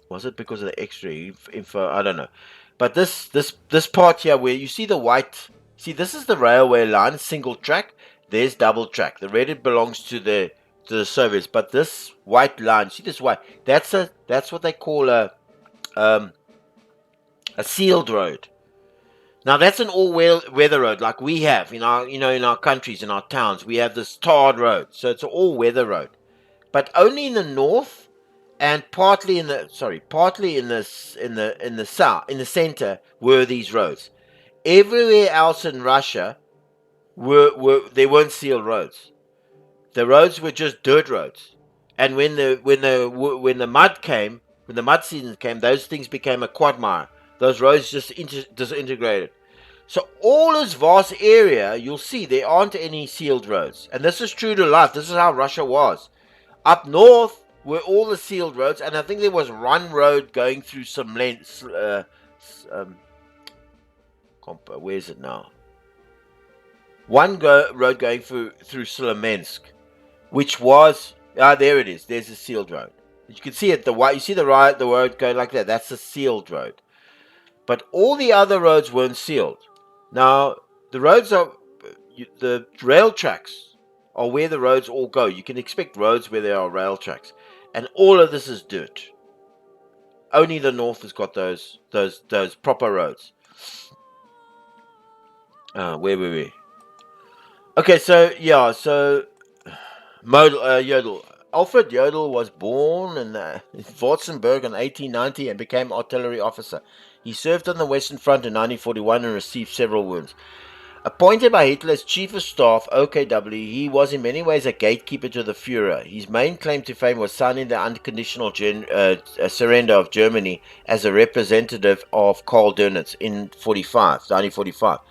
Was it because of the extra info? I don't know. But this part here where you see the white, see this is the railway line, single track. There's double track. The red it belongs to the Soviets, but this white line, see this white, that's what they call a sealed road. Now that's an all-weather road, like we have in our countries, in our towns. We have this tarred road, so it's an all-weather road. But only in the north and partly in the south, in the center, were these roads. Everywhere else in Russia they weren't sealed roads. The roads were just dirt roads. And when the mud season came, those things became a quagmire. Those roads just disintegrated. So all this vast area, you'll see there aren't any sealed roads. And this is true to life. This is how Russia was. Up north were all the sealed roads, and I think there was one road going through some lengths. Where is it now? Road going through Solomensk, which was there it is. There's a sealed road. You can see it. You see the road going like that. That's a sealed road. But all the other roads weren't sealed. Now the rail tracks are where the roads all go. You can expect roads where there are rail tracks, and all of this is dirt. Only the north has got those proper roads. Where were we? Okay, so Jodl. Alfred Jodl was born in Württemberg in 1890 and became artillery officer. He served on the Western Front in 1941 and received several wounds. Appointed by Hitler's Chief of Staff, OKW, he was in many ways a gatekeeper to the Führer. His main claim to fame was signing the unconditional surrender of Germany as a representative of Karl Dönitz in 1945.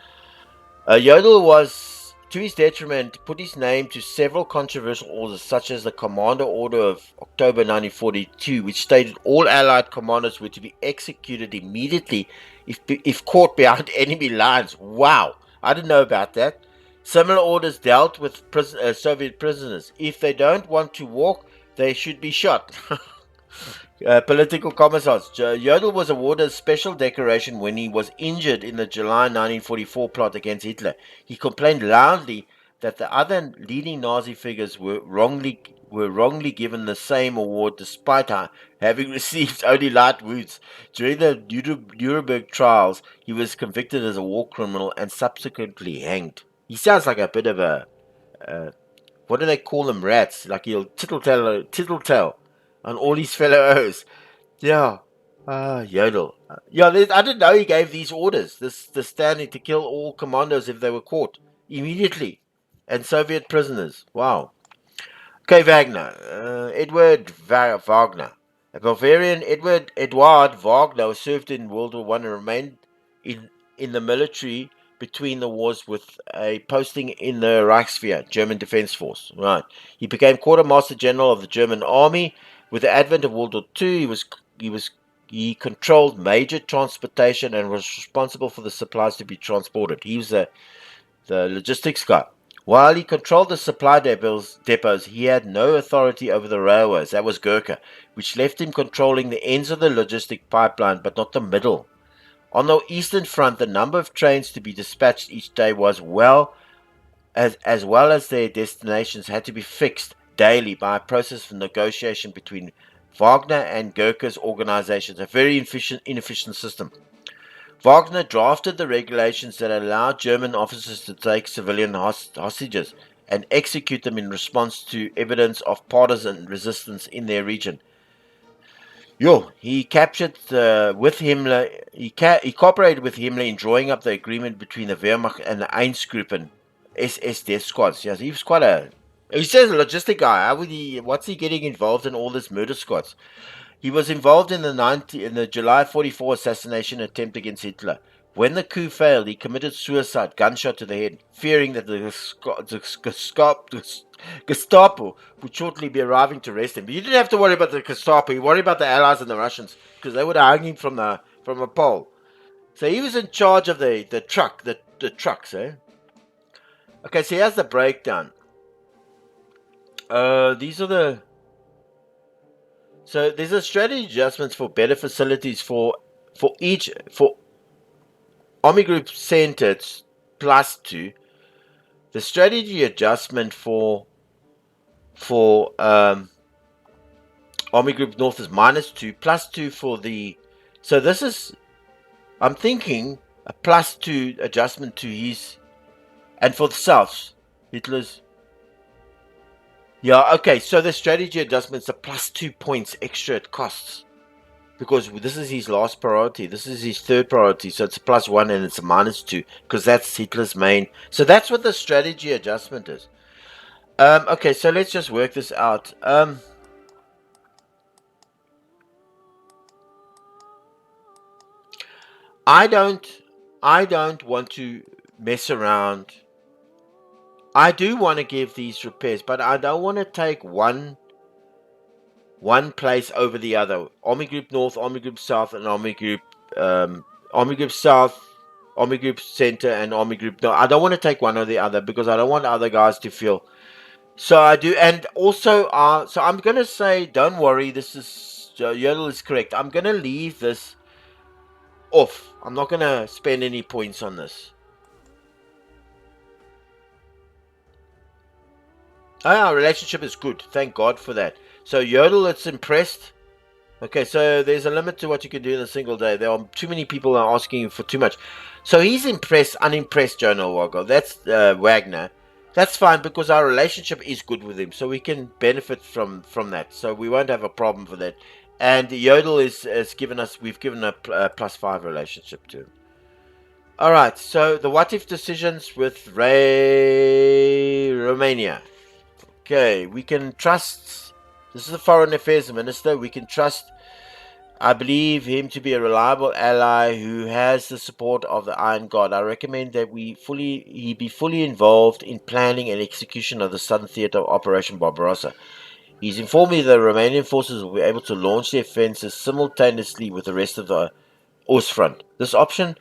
Jodl was, to his detriment, put his name to several controversial orders, such as the Commander Order of October 1942, which stated all Allied commanders were to be executed immediately if caught behind enemy lines. Wow! I didn't know about that. Similar orders dealt with Soviet prisoners. If they don't want to walk, they should be shot. Political commissars. Jodl was awarded a special decoration when he was injured in the July 1944 plot against Hitler. He complained loudly that the other leading Nazi figures were wrongly given the same award despite having received only light wounds. During the Nuremberg trials, he was convicted as a war criminal and subsequently hanged. He sounds like a bit of a what do they call them, rats? Like he'll tittle on all his fellow O's. Yeah. Jodl. I didn't know he gave these orders. The standing to kill all commandos if they were caught immediately, and Soviet prisoners. Wow. Okay, Wagner. Edward Wagner. A Bavarian Edward Wagner served in World War One and remained in the military between the wars with a posting in the Reichswehr, German Defense Force. Right. He became Quartermaster General of the German Army. With the advent of World War II, he controlled major transportation and was responsible for the supplies to be transported. He was the logistics guy. While he controlled the supply depots, he had no authority over the railways. That was Gurkha, which left him controlling the ends of the logistic pipeline, but not the middle. On the Eastern Front, the number of trains to be dispatched each day was as well as their destinations had to be fixed daily by a process of negotiation between Wagner and Gurkha's organizations, a very inefficient system. Wagner drafted the regulations that allowed German officers to take civilian hostages and execute them in response to evidence of partisan resistance in their region. He captured with Himmler. He cooperated with Himmler in drawing up the agreement between the Wehrmacht and the Einsatzgruppen SS death squads. Yes, he was quite a. He says a logistic guy. How would he? What's he getting involved in all this murder squads? He was involved in the July 44 assassination attempt against Hitler. When the coup failed, he committed suicide, gunshot to the head, fearing that the Gestapo would shortly be arriving to arrest him. But you didn't have to worry about the Gestapo. You worried about the Allies and the Russians, because they would have hung him from a pole. So he was in charge of the trucks, eh? Okay, so here's the breakdown. These are the. So there's a strategy adjustments for better facilities for Army Group centered +2. The strategy adjustment for Army Group North is -2, +2 for the. So this is, I'm thinking, a +2 adjustment to his, and for the South, Hitler's. Yeah, okay. So the strategy adjustments are +2 points extra it costs, because this is his last priority. This is his third priority, so it's a +1 and it's a -2 because that's Hitler's main. So that's what the strategy adjustment is. Okay, so let's just work this out. I don't want to mess around. I do want to give these repairs, but I don't want to take one place over the other. Army Group North, Army Group South, and Army Group South, Army Group Center, and Army Group. No, I don't want to take one or the other because I don't want other guys to feel. So I do, and also, so I'm gonna say, don't worry. This is Yodel is correct. I'm gonna leave this off. I'm not gonna spend any points on this. Our relationship is good. Thank God for that. So Yodel, it's impressed. Okay, so there's a limit to what you can do in a single day. There are too many people are asking for too much. So he's unimpressed, Jonah Wago. That's Wagner. That's fine because our relationship is good with him, so we can benefit from that. So we won't have a problem for that. And Yodel has given us, we've given a +5 relationship to him. All right, so the what if decisions with Romania. Okay, we can trust. This is the Foreign Affairs Minister. We can trust. I believe him to be a reliable ally who has the support of the Iron God. I recommend that he be fully involved in planning and execution of the Southern Theatre of Operation Barbarossa. He's informed me that the Romanian forces will be able to launch their offences simultaneously with the rest of the Ostfront. This option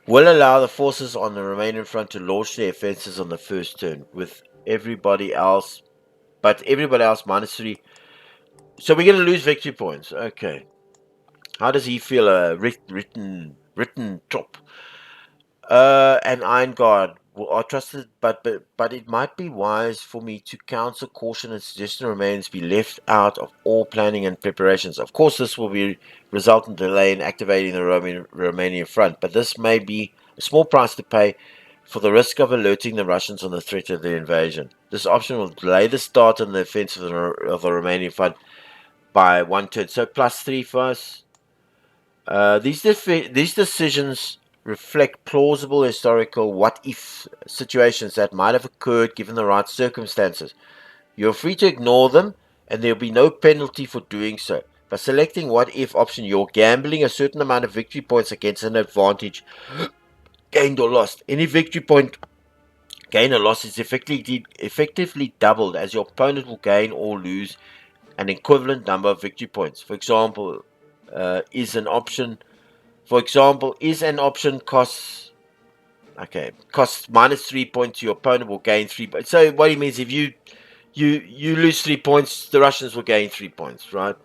will allow the forces on the Romanian front to launch their offences on the first turn, with everybody else -3. So we're going to lose victory points. Okay. How does he feel? Written top. And Iron Guard are trusted, but it might be wise for me to counsel caution and suggestion Romanians be left out of all planning and preparations. Of course, this will result in delay in activating the Romanian front, but this may be a small price to pay for the risk of alerting the Russians on the threat of the invasion. This option will delay the start on the offensive of the Romanian front by 1 turn. So +3 for us. These decisions reflect plausible historical what-if situations that might have occurred given the right circumstances. You're free to ignore them, and there'll be no penalty for doing so. By selecting what-if option, you're gambling a certain amount of victory points against an advantage gained or lost. Any victory point gain or loss is effectively doubled, as your opponent will gain or lose an equivalent number of victory points. For example, is an option costs Okay, costs -3 points. Your opponent will gain 3 points. So what he means, if you lose 3 points, the Russians will gain 3 points, right?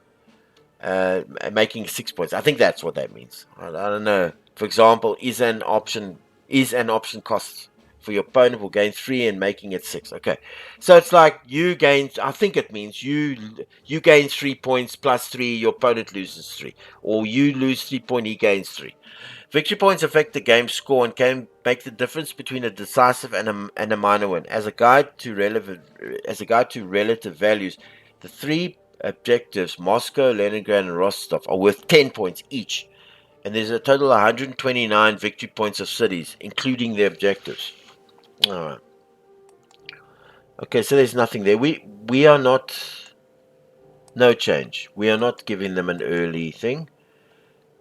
Making 6 points. I think that's what that means. I don't know. For example, is an option cost for your opponent will gain 3 and making it 6. Okay, so it's like you gain. I think it means you gain 3 points plus 3. Your opponent loses 3, or you lose 3 points, he gains 3. Victory points affect the game score and can make the difference between a decisive and a minor win. As a guide to relative values, the three objectives Moscow, Leningrad, and Rostov are worth 10 points each, and there's a total of 129 victory points of cities, including the objectives. All right. Okay, so there's nothing there. We are not no change. We are not giving them an early thing,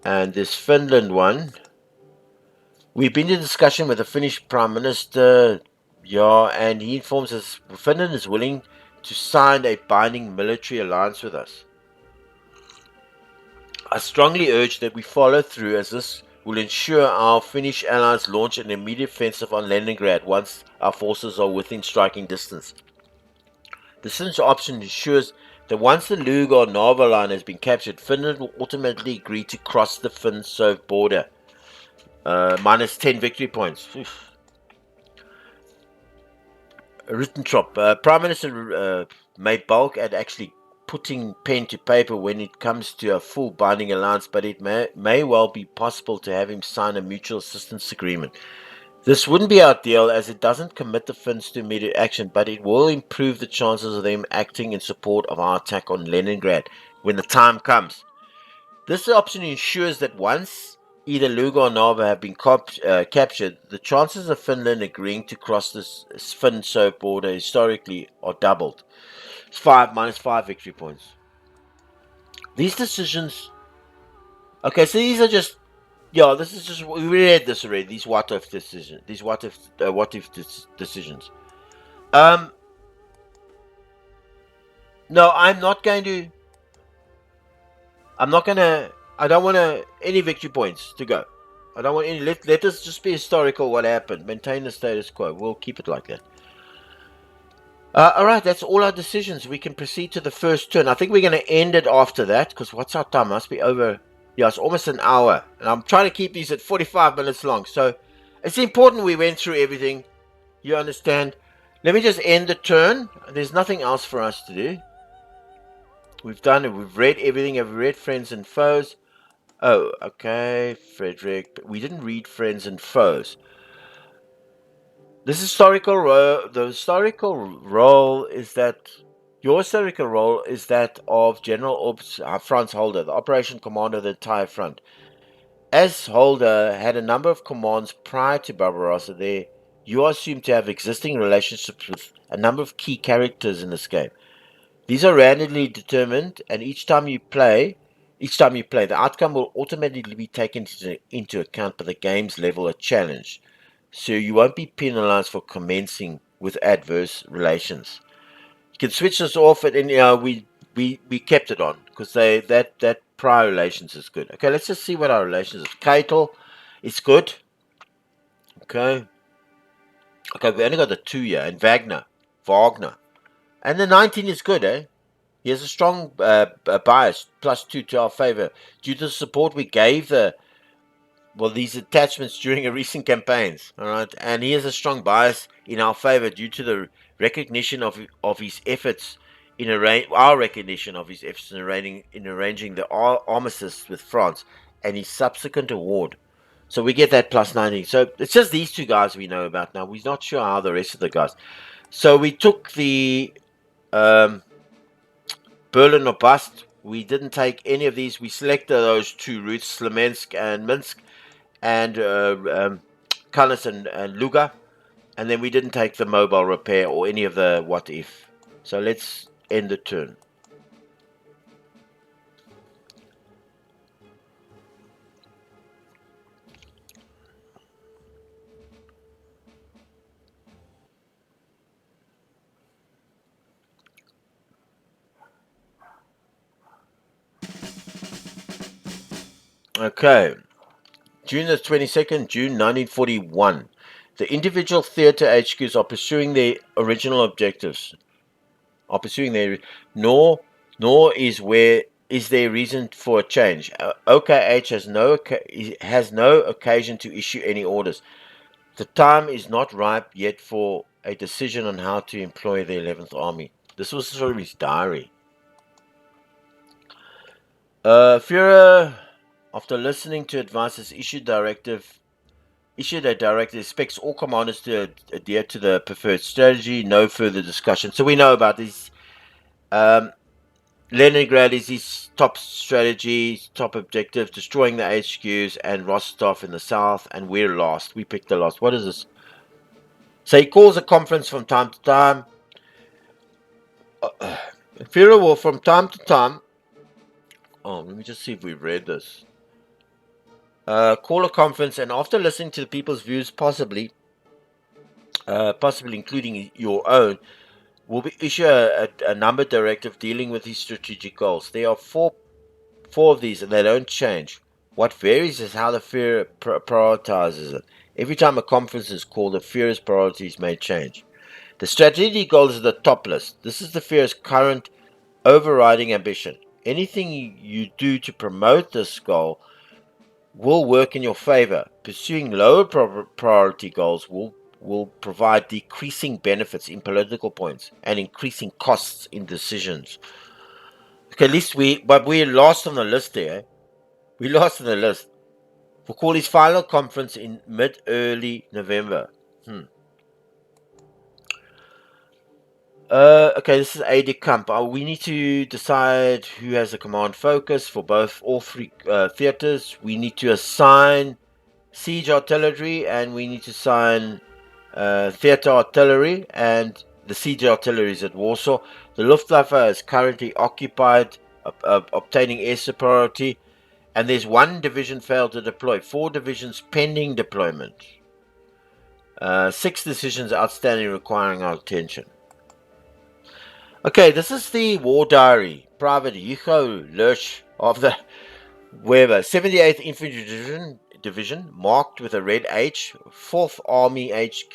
and this Finland one. We've been in discussion with the Finnish Prime Minister, yeah, and he informs us Finland is willing to sign a binding military alliance with us. I strongly urge that we follow through, as this will ensure our Finnish allies launch an immediate offensive on Leningrad once our forces are within striking distance. The Finnish option ensures that once the Luga-Narva line has been captured, Finland will automatically agree to cross the Finn-Sov border. Minus 10 victory points. Oof. Ribbentrop, Prime Minister made bulk at actually putting pen to paper when it comes to a full binding alliance, but it may well be possible to have him sign a mutual assistance agreement. This wouldn't be ideal as it doesn't commit the Finns to immediate action, but it will improve the chances of them acting in support of our attack on Leningrad when the time comes. This option ensures that once either Luga or Narva have been captured, the chances of Finland agreeing to cross this Finn-Sov border historically are doubled. It's 5 minus 5 victory points. These decisions. Okay, so these are just. Yeah, this is just. We read this already. These what if decisions. These what if decisions. No, I'm not going to. I'm not gonna. I don't want any victory points to go. I don't want any. Let us just be historical. What happened? Maintain the status quo. We'll keep it like that. All right. That's all our decisions. We can proceed to the first turn. I think we're going to end it after that because what's our time? Must be over. Yeah, it's almost an hour, and I'm trying to keep these at 45 minutes long. So it's important we went through everything. You understand? Let me just end the turn. There's nothing else for us to do. We've done it. We've read everything. I've read Friends and Foes. Oh, okay, Frederick. But we didn't read Friends and Foes. The historical role is that your historical role is that of General Franz Holder, the operation commander of the entire front. As Holder had a number of commands prior to Barbarossa, there you are assumed to have existing relationships with a number of key characters in this game. These are randomly determined, and each time you play, the outcome will automatically be taken into account by the game's level of challenge. So you won't be penalized for commencing with adverse relations. You can switch this off at any. We kept it on because that prior relations is good. Okay, let's just see what our relations is. Keitel, it's good. Okay, we only got the 2 here, and Wagner, and the 19 is good, eh? He has a strong bias, +2 to our favor, due to the support we gave these attachments during a recent campaigns. All right, and he has a strong bias in our favor due to the recognition of his efforts our recognition of his efforts in arranging the armistice with France and his subsequent award. So we get that +19. So it's just these two guys we know about now. We're not sure how the rest of the guys. So we took the Berlin or bust. We didn't take any of these. We selected those 2 routes, Slemensk and Minsk, and Kallis and Luga. And then we didn't take the mobile repair or any of the what if. So let's end the turn. Okay. June the 22nd, June 1941. The individual theatre HQs are pursuing their original objectives, are pursuing their, nor is there reason for a change. OKH has no occasion to issue any orders. The time is not ripe yet for a decision on how to employ the 11th Army. This was sort of his diary. Führer, after listening to advice, has issued a directive expects all commanders to adhere to the preferred strategy. No further discussion. So we know about this. Leningrad is his top strategy, top objective, destroying the HQs and Rostov in the south, and we're lost. We picked the lost. What is this? So he calls a conference from time to time. Führer will from time to time. Oh, let me just see if we read this. Call a conference, and after listening to the people's views, possibly including your own, will issue a number directive dealing with these strategic goals. There are four of these, and they don't change. What varies is how the Führer prioritizes it. Every time a conference is called, the Führer's priorities may change. The strategic goal is the top list. This is the Führer's current overriding ambition. Anything you do to promote this goal will work in your favor. Pursuing lower priority goals will provide decreasing benefits in political points and increasing costs in decisions. Okay, at least we're lost on the list there. We lost on the list. We'll call his final conference in mid-early November. Okay, this is aide de camp. We need to decide who has the command focus for all three theaters. We need to assign siege artillery, and we need to assign theater artillery, and the siege artillery is at Warsaw. The Luftwaffe is currently occupied, obtaining air superiority, and there's one division failed to deploy. 4 divisions pending deployment. 6 decisions outstanding requiring our attention. Okay, this is the war diary. Private Hugo Lurch of the 78th Infantry Division, marked with a red H, 4th Army HQ,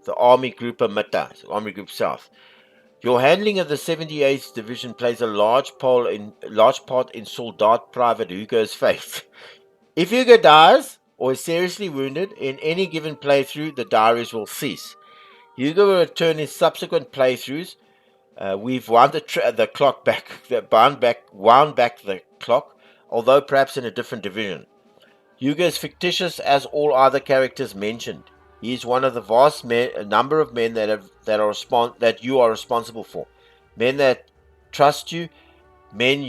the Army Group Mitte, Army Group South. Your handling of the 78th Division plays a large part in Soldat Private Hugo's fate. If Hugo dies or is seriously wounded in any given playthrough, the diaries will cease. Hugo will return in subsequent playthroughs. We've wound the clock back, wound back the clock, although perhaps in a different division. Hugo is fictitious as all other characters mentioned. He is one of the vast number of men that you are responsible for. Men that trust you, men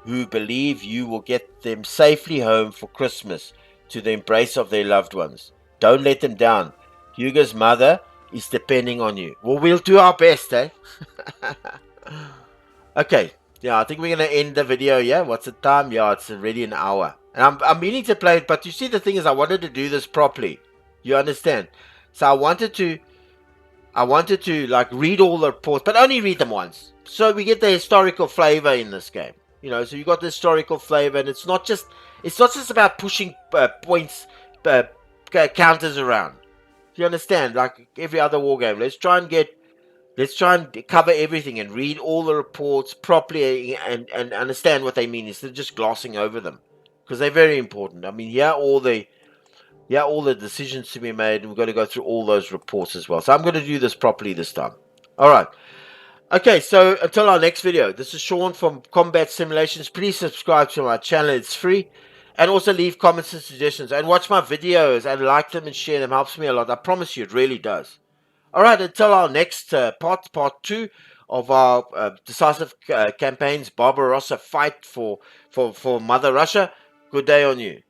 who believe you will get them safely home for Christmas to the embrace of their loved ones. Don't let them down. Hugo's mother is depending on you. Well, we'll do our best, eh? Okay, yeah, I think we're gonna end the video. Yeah, what's the time? Yeah, it's already an hour, and I'm meaning to play it, but you see, the thing is, I wanted to do this properly. You understand? So I wanted to like read all the reports, but only read them once, so we get the historical flavor in this game. You know, so you got the historical flavor, and it's not just about pushing points, counters around. Do you understand? Like every other war game, let's try and cover everything and read all the reports properly and understand what they mean instead of just glossing over them, because they're very important. I mean, all the decisions to be made, and we've got to go through all those reports as well. So I'm going to do this properly this time. All right. Okay, so until our next video, this is Sean from Combat Simulations. Please subscribe to my channel. It's free. And also leave comments and suggestions. And watch my videos and like them and share them. Helps me a lot. I promise you, it really does. All right, until our next part 2 of our Decisive Campaigns Barbarossa fight for Mother Russia. Good day on you.